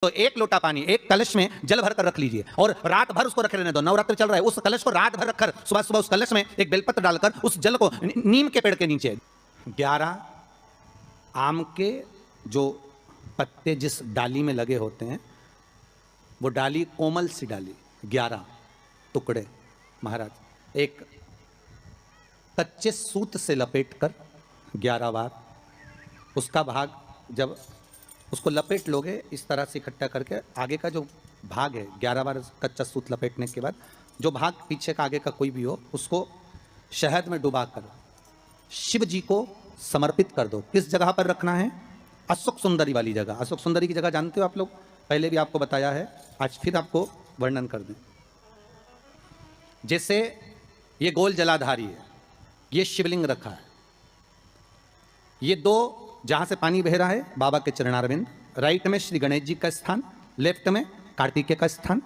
तो एक लोटा पानी एक कलश में जल भर कर रख लीजिए और रात भर उसको रखे रहने दो। नवरात्र चल रहा है, उस कलश को रात भर रखकर सुबह सुबह उस कलश में एक बेलपत्र डालकर उस जल को नीम के पेड़ के नीचे 11 आम के जो पत्ते जिस डाली में लगे होते हैं वो डाली कोमल सी डाली 11 टुकड़े महाराज एक कच्चे सूत से लपेटकर 11 बार उसका भाग जब उसको लपेट लोगे इस तरह से इकट्ठा करके आगे का जो भाग है 11 बार कच्चा सूत लपेटने के बाद जो भाग पीछे का आगे का कोई भी हो उसको शहद में डुबाकर शिव जी को समर्पित कर दो। किस जगह पर रखना है? अशोक सुंदरी वाली जगह। अशोक सुंदरी की जगह जानते हो आप लोग, पहले भी आपको बताया है, आज फिर आपको वर्णन कर दें। जैसे ये गोल जलाधारी है, ये शिवलिंग रखा है, ये दो जहां से पानी बह रहा है बाबा के चरणारविंद, राइट में श्री गणेश जी का स्थान, लेफ्ट में कार्तिकेय का स्थान,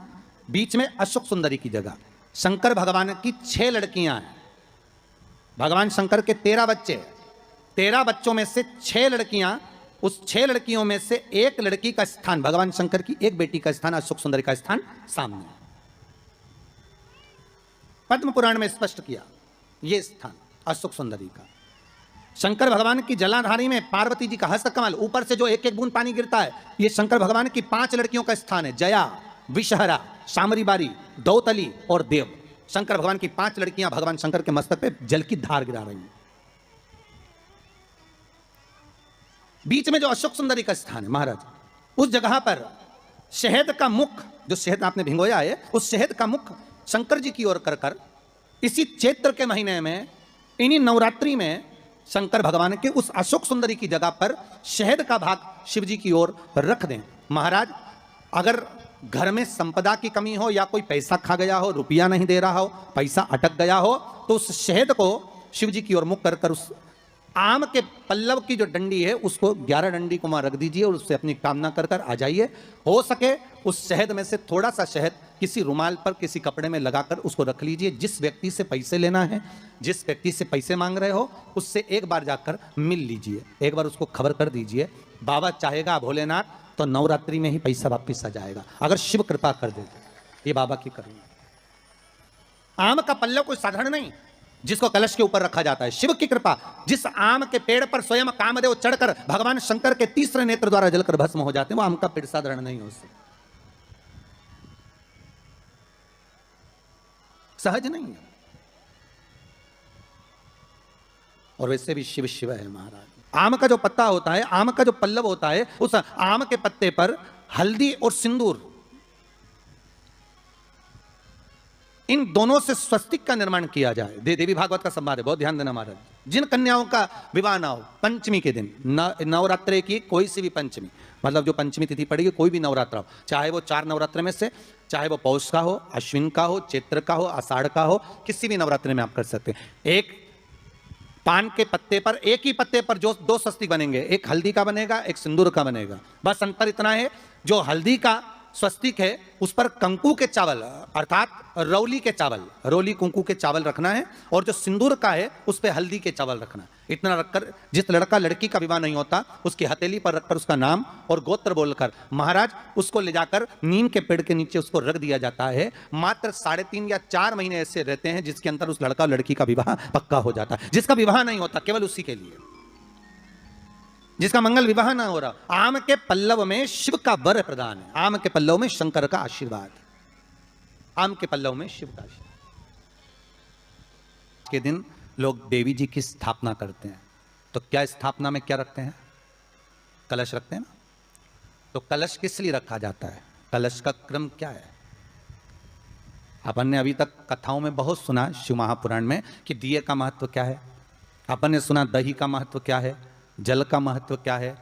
बीच में अशोक सुंदरी की जगह। शंकर भगवान की 6 लड़कियां हैं। भगवान शंकर के 13 बच्चे, 13 बच्चों में से 6 लड़कियां, उस 6 लड़कियों में से एक लड़की का स्थान, भगवान शंकर की एक बेटी का स्थान, अशोक सुंदरी का स्थान सामने पद्म पुराण में स्पष्ट किया। यह स्थान अशोक सुंदरी का। शंकर भगवान की जलाधारी में पार्वती जी का हस्तकमल, ऊपर से जो एक एक बूंद पानी गिरता है, यह शंकर भगवान की 5 लड़कियों का स्थान है। जया, विषहरा, शामरी बारी, दौतली और देव। शंकर भगवान की 5 लड़कियां भगवान शंकर के मस्तक पे जल की धार गिरा रही हैं। बीच में जो अशोक सुंदरी का स्थान है महाराज, उस जगह पर शहद का मुख, जो शहद आपने भिगोया है, उस शहद का मुख शंकर जी की ओर कर कर इसी चैत्र के महीने में, इन्हीं नवरात्रि में शंकर भगवान के उस अशोक सुंदरी की जगह पर शहद का भाग शिव जी की ओर रख दें। महाराज अगर घर में संपदा की कमी हो या कोई पैसा खा गया हो, रुपया नहीं दे रहा हो, पैसा अटक गया हो, तो उस शहद को शिव जी की ओर मुख कर कर उस आम के पल्लव की जो डंडी है उसको 11 डंडी को वहां रख दीजिए और उससे अपनी कामना कर कर आ जाइए। हो सके उस शहद में से थोड़ा सा शहद किसी रुमाल पर किसी कपड़े में लगाकर उसको रख लीजिए। जिस व्यक्ति से पैसे लेना है, जिस व्यक्ति से पैसे मांग रहे हो, उससे एक बार जाकर मिल लीजिए, एक बार उसको खबर कर दीजिए। बाबा चाहेगा भोलेनाथ तो नवरात्रि में ही पैसा वापिस आ जाएगा, अगर शिव कृपा कर देते। ये बाबा की करुणा। आम का पल्लव कोई साधारण नहीं जिसको कलश के ऊपर रखा जाता है, शिव की कृपा। जिस आम के पेड़ पर स्वयं कामदेव चढ़कर भगवान शंकर के तीसरे नेत्र द्वारा जलकर भस्म हो जाते हैं, वो आम का पेड़ साधारण नहीं हो सकता, सहज नहीं है। और वैसे भी शिव शिव है महाराज। आम का जो पत्ता होता है, आम का जो पल्लव होता है, उस आम के पत्ते पर हल्दी और सिंदूर, इन दोनों से स्वस्तिक का निर्माण किया जाए। देवी भागवत का संवाद है, बहुत ध्यान देना महाराज। जिन कन्याओं का विवाह ना हो, पंचमी के दिन, नवरात्रे की कोई सी भी पंचमी, मतलब जो पंचमी तिथि पड़ेगी, कोई भी नवरात्र हो, चाहे वो 4 नवरात्र में से, चाहे वो पौष का हो, अश्विन का हो, चैत्र का हो, आषाढ़ का हो, किसी भी नवरात्र में आप कर सकते हैं। एक पान के पत्ते पर, एक ही पत्ते पर जो 2 स्वस्तिक बनेंगे, एक हल्दी का बनेगा, एक सिंदूर का बनेगा। बस अंतर इतना है, जो हल्दी का स्वस्तिक है उस पर कंकु के चावल अर्थात रौली के चावल, रौली कुंकू के चावल रखना है, और जो सिंदूर का है उस पर हल्दी के चावल रखना है। इतना रखकर जिस लड़का लड़की का विवाह नहीं होता उसकी हथेली पर रखकर उसका नाम और गोत्र बोलकर महाराज उसको ले जाकर नीम के पेड़ के नीचे उसको रख दिया जाता है। मात्र 3.5 या 4 महीने ऐसे रहते हैं जिसके अंदर उस लड़का लड़की का विवाह पक्का हो जाता है। जिसका विवाह नहीं होता केवल उसी के लिए, जिसका मंगल विवाह ना हो रहा, आम के पल्लव में शिव का वर प्रदान है, आम के पल्लव में शंकर का आशीर्वाद, आम के पल्लव में शिव का आशीर्वाद। के दिन लोग देवी जी की स्थापना करते हैं, तो क्या स्थापना में क्या रखते हैं? कलश रखते हैं ना। तो कलश किस लिए रखा जाता है? कलश का क्रम क्या है? अपन ने अभी तक कथाओं में बहुत सुना, शिव महापुराण में, कि दिए का महत्व क्या है, अपन ने सुना दही का महत्व क्या है, जल का महत्व क्या है।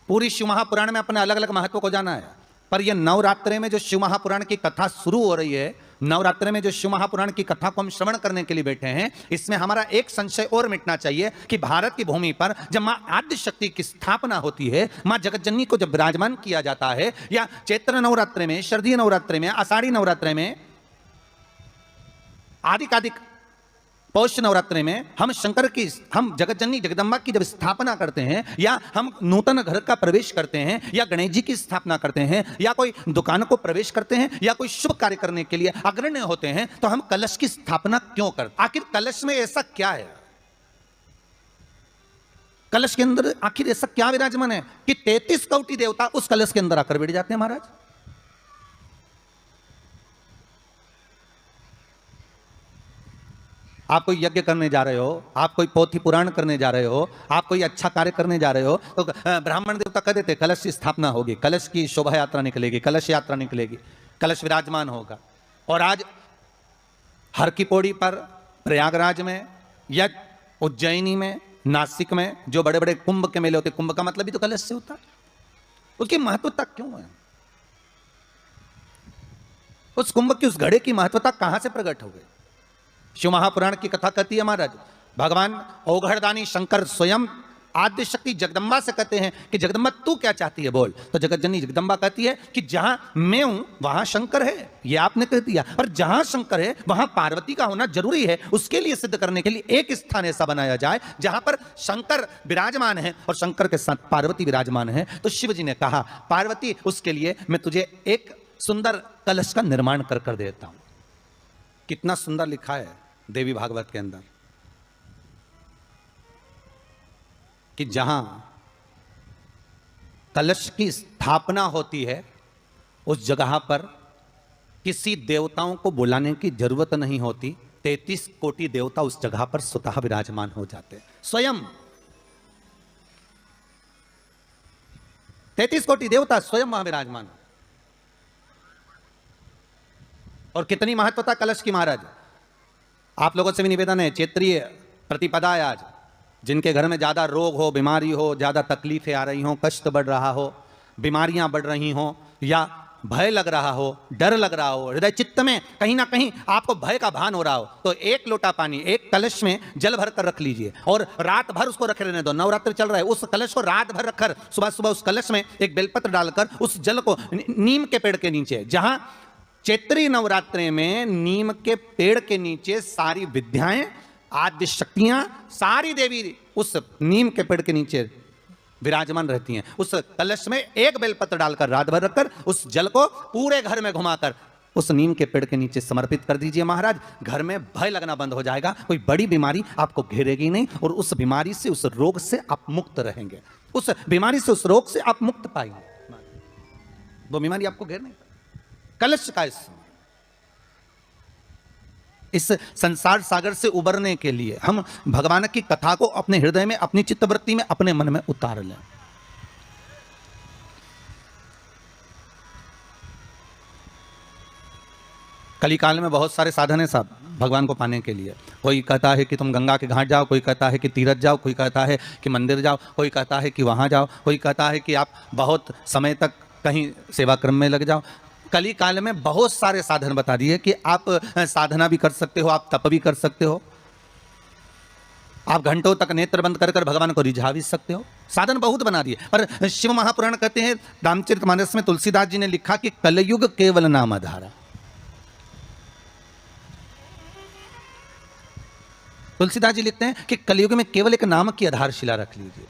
पूरी शिव महापुराण में अपने अलग अलग महत्व को जाना है, पर यह नवरात्रे में जो शिव महापुराण की कथा शुरू हो रही है, नवरात्रे में जो शिव महापुराण की कथा को हम श्रवण करने के लिए बैठे हैं, इसमें हमारा एक संशय और मिटना चाहिए कि भारत की भूमि पर जब मां आद्य शक्ति की स्थापना होती है, मां जगतजननी को जब विराजमान किया जाता है, या चैत्र नवरात्रे में, शरदीय नवरात्रे में, आषाढ़ी नवरात्रे में, आदिकादिक पौष नवरात्रि में हम जगत जननी जगदम्बा की जब स्थापना करते हैं, या हम नूतन घर का प्रवेश करते हैं, या गणेश जी की स्थापना करते हैं, या कोई दुकान को प्रवेश करते हैं, या कोई शुभ कार्य करने के लिए अग्रण्य होते हैं, तो हम कलश की स्थापना क्यों करते? आखिर कलश में ऐसा क्या है? कलश के अंदर आखिर ऐसा क्या विराजमान है कि 33 कोटि देवता उस कलश के अंदर आकर बैठ जाते हैं महाराज? आप कोई यज्ञ करने जा रहे हो, आप कोई पोथी पुराण करने जा रहे हो, आप कोई अच्छा कार्य करने जा रहे हो, तो ब्राह्मण देवता कह देते कलश की स्थापना होगी, कलश की शोभा यात्रा निकलेगी, कलश यात्रा निकलेगी, कलश विराजमान होगा। और आज हर की पौड़ी पर, प्रयागराज में या उज्जैनी में, नासिक में जो बड़े बड़े कुंभ के मेले होते, कुंभ का मतलब भी तो कलश से होता है। उसकी महत्वता क्यों है? उस कुंभ की, उस घड़े की महत्वता कहां से प्रकट हो गई? शिव महापुराण की कथा कहती है महाराज, भगवान औघड़दानी शंकर स्वयं आद्य शक्ति जगदम्बा से कहते हैं कि जगदम्बा तू क्या चाहती है बोल। तो जगत जननी जगदम्बा कहती है कि जहां मैं हूं वहां शंकर है, ये आपने कह दिया, और जहां शंकर है वहां पार्वती का होना जरूरी है। उसके लिए सिद्ध करने के लिए एक स्थान ऐसा बनाया जाए जहां पर शंकर विराजमान है और शंकर के साथ पार्वती विराजमान है। तो शिव जी ने कहा पार्वती, उसके लिए मैं तुझे एक सुंदर कलश का निर्माण कर देता हूं। कितना सुंदर लिखा है देवी भागवत के अंदर कि जहां कलश की स्थापना होती है उस जगह पर किसी देवताओं को बुलाने की जरूरत नहीं होती। 33 कोटि देवता उस जगह पर स्वतः विराजमान हो जाते हैं। स्वयं 33 कोटि देवता स्वयं वहां विराजमान। और कितनी महत्वता कलश की महाराज। आप लोगों से भी निवेदन है, क्षेत्रीय प्रतिपदा है आज, जिनके घर में ज़्यादा रोग हो, बीमारी हो, ज़्यादा तकलीफें आ रही हों, कष्ट बढ़ रहा हो, बीमारियां बढ़ रही हों, या भय लग रहा हो, डर लग रहा हो, हृदय चित्त में कहीं ना कहीं आपको भय का भान हो रहा हो, तो एक लोटा पानी, एक कलश में जल भर कर रख लीजिए और रात भर उसको रखे रहने दो। नवरात्र चल रहा है, उस कलश को रात भर रखकर सुबह सुबह उस कलश में एक बेलपत्र डालकर उस जल को नीम के पेड़ के नीचे, जहां चैत्री नवरात्रि में नीम के पेड़ के नीचे सारी विद्याएं, आद्य शक्तियां, सारी देवी उस नीम के पेड़ के नीचे विराजमान रहती हैं। उस कलश में एक बेलपत्र डालकर रात भर रखकर उस जल को पूरे घर में घुमाकर उस नीम के पेड़ के नीचे समर्पित कर दीजिए महाराज। घर में भय लगना बंद हो जाएगा, कोई बड़ी बीमारी आपको घेरेगी नहीं और उस बीमारी से, उस रोग से आप मुक्त रहेंगे। उस बीमारी से, उस रोग से आप मुक्त पाएंगे, वो बीमारी आपको घेर नहीं। कलश का इस संसार सागर से उबरने के लिए हम भगवान की कथा को अपने हृदय में, अपनी चित्तवृत्ति में, अपने मन में उतार लें। कलिकाल में बहुत सारे साधन हैं साहब भगवान को पाने के लिए। कोई कहता है कि तुम गंगा के घाट जाओ, कोई कहता है कि तीरथ जाओ, कोई कहता है कि मंदिर जाओ, कोई कहता है कि वहां जाओ, कोई कहता है कि आप बहुत समय तक कहीं सेवा क्रम में लग जाओ। कली काल में बहुत सारे साधन बता दिए कि आप साधना भी कर सकते हो, आप तप भी कर सकते हो, आप घंटों तक नेत्र बंद कर भगवान को रिझा भी सकते हो। साधन बहुत बना दिए। पर शिव महापुराण कहते हैं, रामचरितमानस में तुलसीदास जी ने लिखा कि कलयुग केवल नाम आधारा। तुलसीदास जी लिखते हैं कि कलयुग में केवल एक नाम की आधारशिला रख लीजिए।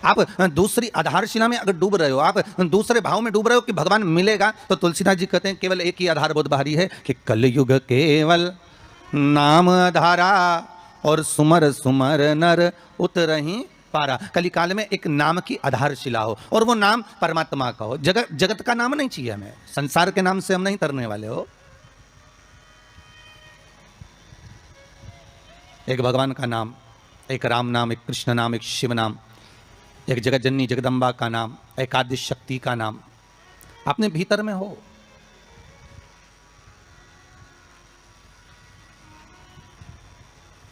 आप दूसरी आधारशिला में अगर डूब रहे हो, आप दूसरे भाव में डूब रहे हो कि भगवान मिलेगा, तो तुलसीदास जी कहते हैं केवल एक ही आधार बहुत भारी है कि कलयुग केवल नाम आधारा और सुमर सुमर नर उतरहि पारा। कलिकाल में एक नाम की आधारशिला हो और वो नाम परमात्मा का हो। जगत का नाम नहीं चाहिए हमें, संसार के नाम से हम नहीं तरने वाले हो। एक भगवान का नाम, एक राम नाम, एक कृष्ण नाम, एक शिव नाम, एक जगत जननी जगदम्बा का नाम, एक आद्य शक्ति का नाम अपने भीतर में हो।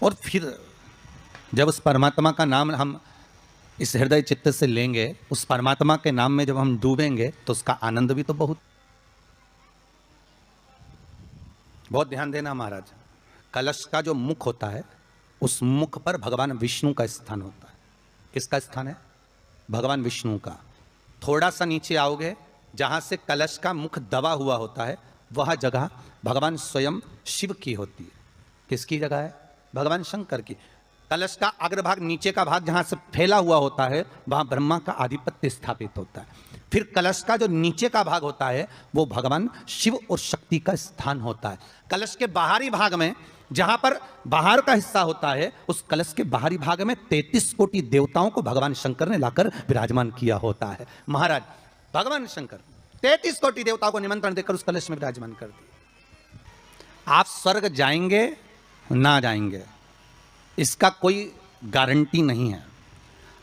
और फिर जब उस परमात्मा का नाम हम इस हृदय चित्त से लेंगे, उस परमात्मा के नाम में जब हम डूबेंगे, तो उसका आनंद भी तो बहुत ध्यान देना महाराज। कलश का जो मुख होता है, उस मुख पर भगवान विष्णु का स्थान होता है। किसका स्थान है? भगवान विष्णु का। थोड़ा सा नीचे आओगे, जहां से कलश का मुख दबा हुआ होता है, वह जगह भगवान स्वयं शिव की होती है। किसकी जगह है? भगवान शंकर की। कलश का अग्रभाग, नीचे का भाग जहां से फैला हुआ होता है, वहां ब्रह्मा का आधिपत्य स्थापित होता है। फिर कलश का जो नीचे का भाग होता है वो भगवान शिव और शक्ति का स्थान होता है। कलश के बाहरी भाग में, जहां पर बाहर का हिस्सा होता है, उस कलश के बाहरी भाग में 33 कोटि देवताओं को भगवान शंकर ने लाकर विराजमान किया होता है। महाराज भगवान शंकर 33 कोटि देवताओं को निमंत्रण देकर उस कलश में विराजमान कर दिया। आप स्वर्ग जाएंगे ना जाएंगे इसका कोई गारंटी नहीं है।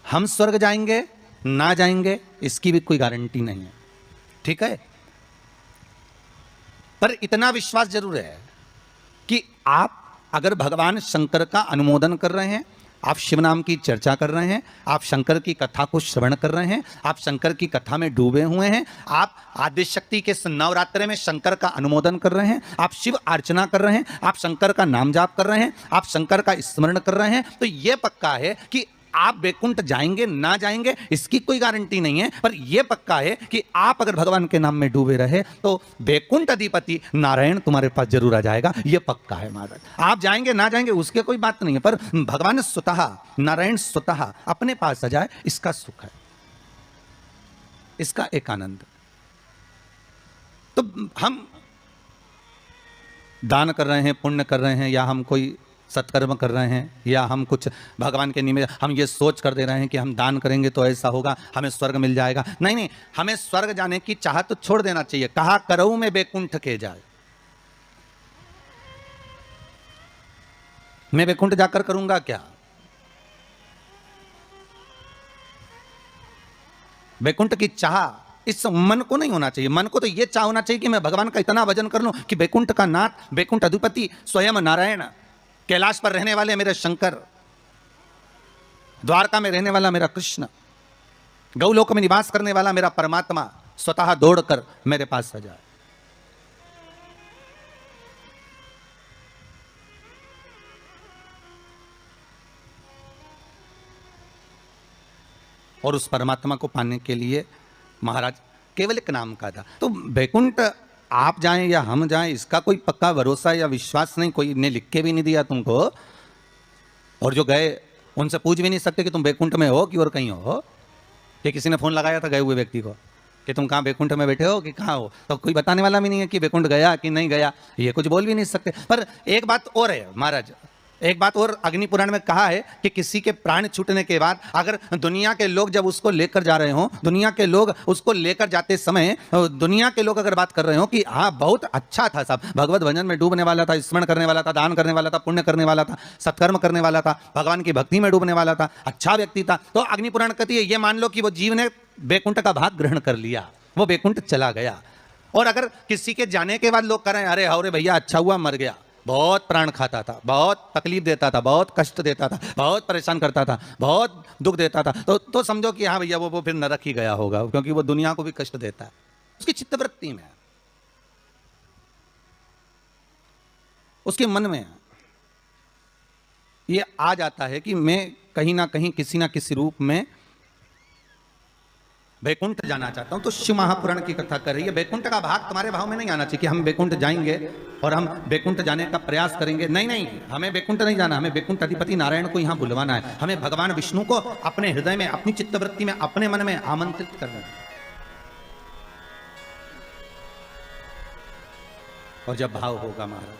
हम स्वर्ग जाएंगे ना जाएंगे इसकी भी कोई गारंटी नहीं है, ठीक है। पर इतना विश्वास जरूर है कि आप अगर भगवान शंकर का अनुमोदन कर रहे हैं, आप शिव नाम की चर्चा कर रहे हैं, आप शंकर की कथा को श्रवण कर रहे हैं, आप शंकर की कथा में डूबे हुए हैं, आप आदिशक्ति के नवरात्रे में शंकर का अनुमोदन कर रहे हैं, आप शिव अर्चना कर रहे हैं, आप शंकर का नाम जाप कर रहे हैं, आप शंकर का स्मरण कर रहे हैं, तो यह पक्का है कि आप वैकुंठ जाएंगे ना जाएंगे इसकी कोई गारंटी नहीं है। पर यह पक्का है कि आप अगर भगवान के नाम में डूबे रहे तो वैकुंठ अधिपति नारायण तुम्हारे पास जरूर आ जाएगा, यह पक्का है महाराज। आप जाएंगे ना जाएंगे उसके कोई बात नहीं है, पर भगवान स्वतः, नारायण स्वतः अपने पास आ जाए, इसका सुख है, इसका एक आनंद। तो हम दान कर रहे हैं, पुण्य कर रहे हैं, या हम कोई सत्कर्म कर रहे हैं, या हम कुछ भगवान के निमित्त हम ये सोच कर दे रहे हैं कि हम दान करेंगे तो ऐसा होगा, हमें स्वर्ग मिल जाएगा। नहीं नहीं, हमें स्वर्ग जाने की चाहत तो छोड़ देना चाहिए। कहा करऊं मैं वैकुंठ के जाए, मैं वैकुंठ जाकर करूंगा क्या? वैकुंठ की चाह इस मन को नहीं होना चाहिए। मन को तो यह चाह होना चाहिए कि मैं भगवान का इतना भजन कर लूं कि वैकुंठ का नाथ, वैकुंठ अधिपति स्वयं नारायण, कैलाश पर रहने वाले मेरे शंकर, द्वारका में रहने वाला मेरा कृष्ण, गौलोक में निवास करने वाला मेरा परमात्मा स्वतः दौड़कर मेरे पास आ जाए। और उस परमात्मा को पाने के लिए महाराज केवल एक नाम का था। तो वैकुंठ आप जाएं या हम जाएं इसका कोई पक्का भरोसा या विश्वास नहीं, कोई ने लिख के भी नहीं दिया तुमको। और जो गए उनसे पूछ भी नहीं सकते कि तुम वैकुंठ में हो कि और कहीं हो, कि किसी ने फोन लगाया था गए हुए व्यक्ति को कि तुम कहाँ वैकुंठ में बैठे हो कि कहाँ हो, तो कोई बताने वाला भी नहीं है कि वैकुंठ गया कि नहीं गया, ये कुछ बोल भी नहीं सकते। पर एक बात और है महाराज, एक बात और अग्नि पुराण में कहा है कि किसी के प्राण छूटने के बाद अगर दुनिया के लोग जब उसको लेकर जा रहे हो, दुनिया के लोग उसको लेकर जाते समय दुनिया के लोग अगर बात कर रहे हो कि हाँ बहुत अच्छा था साहब, भगवत भजन में डूबने वाला था, स्मरण करने वाला था, दान करने वाला था, पुण्य करने वाला था, सत्कर्म करने वाला था, भगवान की भक्ति में डूबने वाला था, अच्छा व्यक्ति था, तो अग्नि पुराण कहती है ये मान लो कि वो जीव ने वैकुंठ का भाग ग्रहण कर लिया, वो वैकुंठ चला गया। और अगर किसी के जाने के बाद लोग करें अरे अरे भैया अच्छा हुआ मर गया, बहुत प्राण खाता था, बहुत तकलीफ देता था, बहुत कष्ट देता था, बहुत परेशान करता था, बहुत दुख देता था, तो समझो कि हाँ भैया वो फिर नरक ही गया होगा, क्योंकि वो दुनिया को भी कष्ट देता है। उसकी चित्तवृत्ति में, उसके मन में ये आ जाता है कि मैं कहीं ना कहीं किसी ना किसी रूप में वैकुंठ जाना चाहता हूं। तो शिव महापुराण की कथा कर रही है, वैकुंठ का भाग तुम्हारे भाव में नहीं आना चाहिए कि हम वैकुंठ जाएंगे और हम वैकुंठ जाने का प्रयास करेंगे। नहीं नहीं, हमें वैकुंठ नहीं जाना, हमें वैकुंठ अधिपति नारायण को यहां बुलवाना है, हमें भगवान विष्णु को अपने हृदय में, अपनी चित्तवृत्ति में, अपने मन में आमंत्रित करना है। और जब भाव होगा महाराज,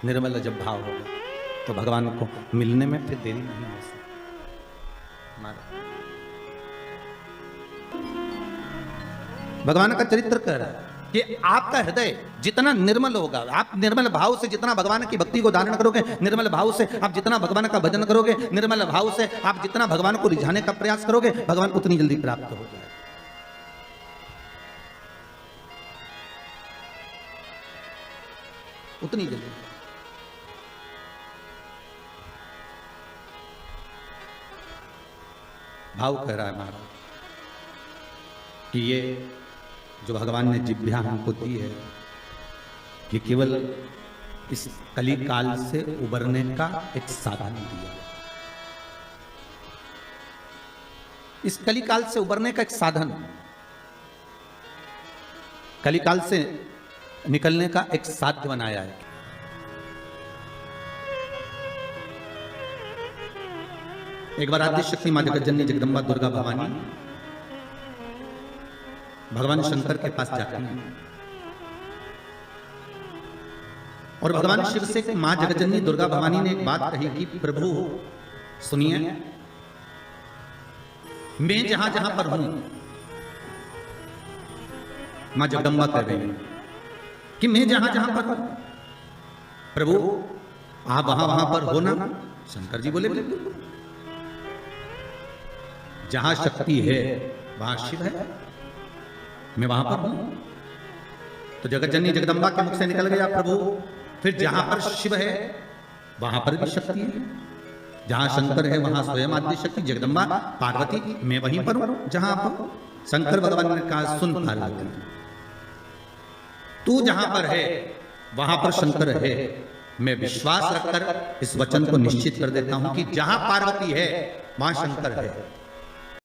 निर्मल जब भाव होगा तो भगवान को मिलने में फिर देरी नहीं हो सकती महाराज। भगवान का चरित्र कह रहा है कि आपका हृदय जितना निर्मल होगा, आप निर्मल भाव से जितना भगवान की भक्ति को धारण करोगे, निर्मल भाव से आप जितना भगवान का भजन करोगे, निर्मल भाव से आप जितना भगवान को रिझाने का प्रयास करोगे, भगवान उतनी जल्दी प्राप्त हो जाए। उतनी जल्दी। भाव कह रहा है महाराज कि ये जो भगवान ने जिभ्या हमको दी है, ये केवल इस कली काल से उबरने का एक साधन दिया है। इस कली काल से उबरने का एक साधन, कली काल से निकलने का एक साध्य बनाया है। एक बार आदि शक्ति माँ जगत जननी जगदम्बा दुर्गा भवानी भगवान शंकर के पास जाती हैं और भगवान शिव से मां जगतजननी दुर्गा भवानी ने एक बात कही कि प्रभु सुनिए, मैं जहां जहां पर हूं, मां जगदम्बा कह रही कि मैं जहां जहां पर हूं प्रभु आप वहां वहां पर हो ना। शंकर जी बोले जहां शक्ति है वहां शिव है, मैं वहां पर हूं। तो जगतजननी जगदम्बा के मुख से निकल गया प्रभु फिर जहां पर शिव है वहां पर भी शक्ति है, जहां शंकर है वहां स्वयं आदि शक्ति जगदम्बा पार्वती, मैं वहीं पर हूं जहां पर। शंकर भगवान ने कहा सुन पार्वती, तू जहां पर है वहां पर शंकर है। मैं विश्वास रखकर इस वचन को निश्चित कर देता हूं कि जहां पार्वती है वहां शंकर है।